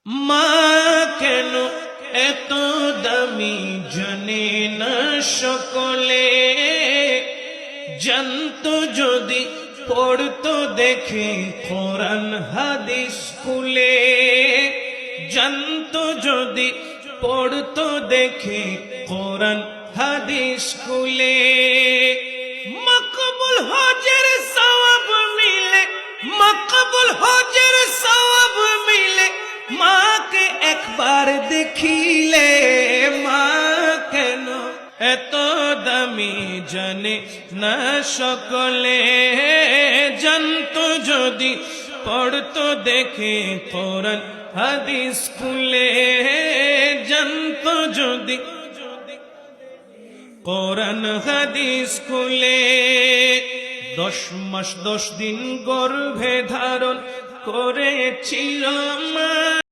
মা কেন এত দামি জানে না সকলে, জানতো যদি পড়তো দেখে কোরআন হাদিস খুলে, জানতো যদি পড়তো দেখে কোরআন হাদিস খুলে। মকবুল হজের সওয়াব মিলে, মকবুল হজের সওয়াব মিলে, মাকে একবার দেখিলে। মা কেন এত দামি জানে না সকলে, জানতো যদি পড়তো দেখে কোরআন হাদিস খুলে, জানতো যদি কোরআন হাদিস খুলে। 10 মাস 10 দিন গর্ভে ধারণ করেছিল মা।